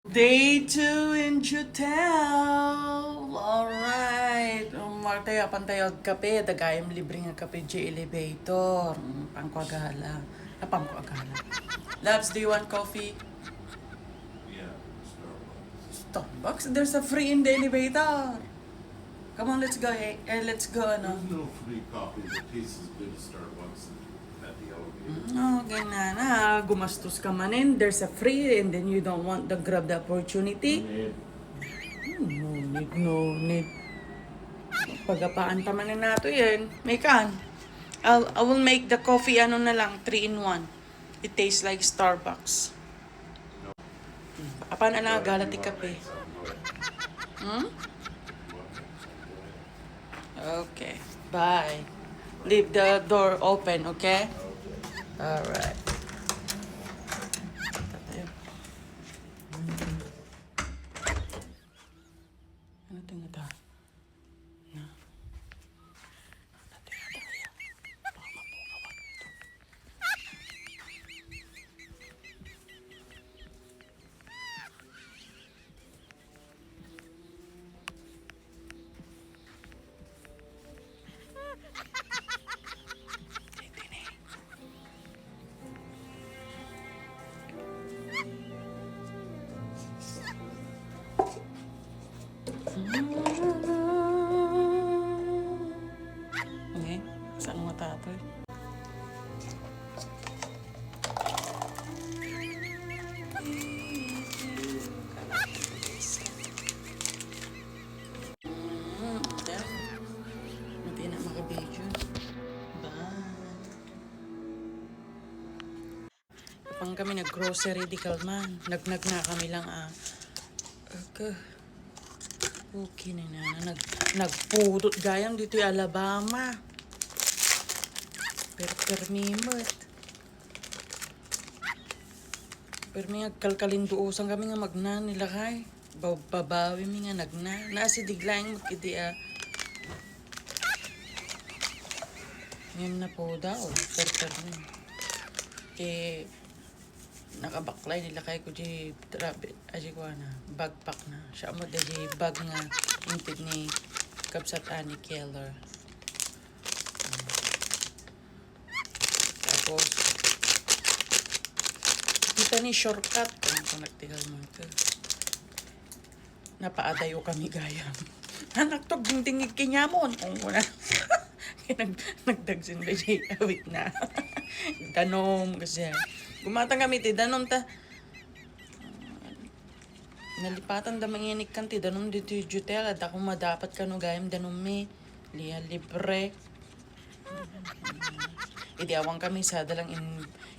Day 2 in Jutel. Alright. Martay tayo kape. Dagayam libre nga kape J elevator. Pangkwagala. Pangkwagala. Labs, do you want coffee? Yeah, Starbucks. Starbucks? There's a free in the elevator. Come on, let's go. Let's go. No? There's no free coffee that tastes as good as Starbucks at the elevator. Okay na. Gumastos ka manin. There's a free and then you don't want to grab the opportunity. No need. Pagapaan pa man na nato yan. May kan. I will make the coffee ano na lang, 3-in-1. It tastes like Starbucks. Apa na lang galat kape. Okay. Bye. Leave the door open, okay? Alright. Ano tingnan ta? Na. Okay, saan mo tatoy? Hindi na makabidyo. Bye. Kapag kami nag-grocery di kalman, nagnag na kami lang Okay. Okay na. Nagpudot gayam dito yung Alabama. Permimot. Permi agkalkalinduosan kami nga magna nilakay. Babawi mi nga nagna. Nasi diglaing magkidi Ngayon na po daw. Permi. Eh, nakabaklay nila kay ko di trabe aji ko na backpack na siya mo da di bag nga intid ni Kabsat Annie Keller. Tapos kita ni shortcut kung nagtigal mo ito napaadayo kami gayam anak to tingig kinyamon kung muna nagdagsin ba di awit na danom kasi gumatang kami ti danom ta nalipatan da manginik kan ti danom dito yung jutel at ako madapat ka no gayam danom me liya libre idi awang kami sa dalang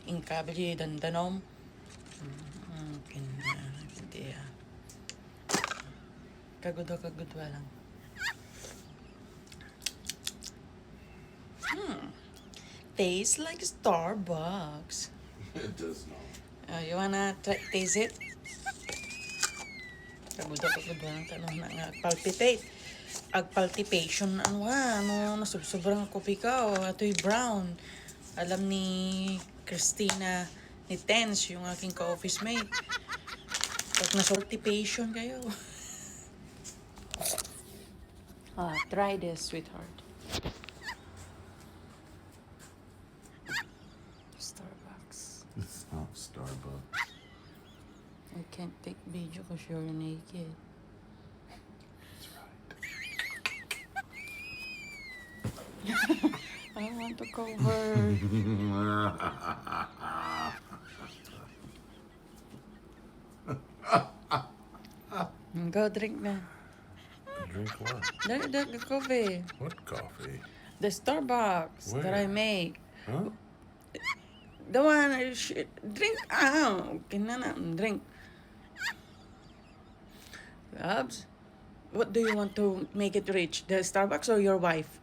in kabili dan danom hindi kagudwa lang tastes like Starbucks. It does not. You wanna taste it? Kagudwa lang tanong na nga. Palpitate. Palpation, sobrang kopi ka, ato'y brown. Alam ni Christina ni Tens, yung aking ka-office mate. Pag nasoltipation kayo. Try this, sweetheart. Starbucks. It's not Starbucks. I can't take video because you're naked. That's right. I want to cover. Go drink na. Drink what? The coffee. What coffee? The Starbucks that I Where? make. Huh? The one drink. Okay na. Drink. Labs, what do you want to make it rich? The Starbucks or your wife?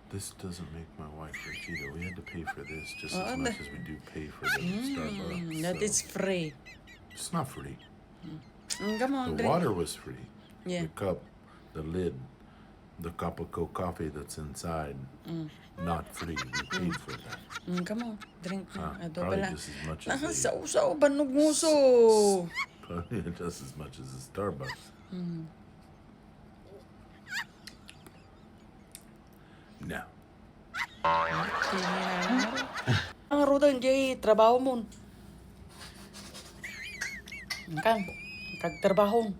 This doesn't make my wife rich either. We had to pay for this just Oh, as much as we do pay for the Starbucks. That so is free. It's not free. Come on, The drink. water was free. Yeah. The cup, the lid, the cup of coffee that's inside, not free. We paid for that. Come on, drink na. Ito Probably pala. just as much as they... Nakasaw-saw, banog nguso. just as much as a Starbucks. No. Ang rudan jay trabaho mo. Kan, kagtrabaho.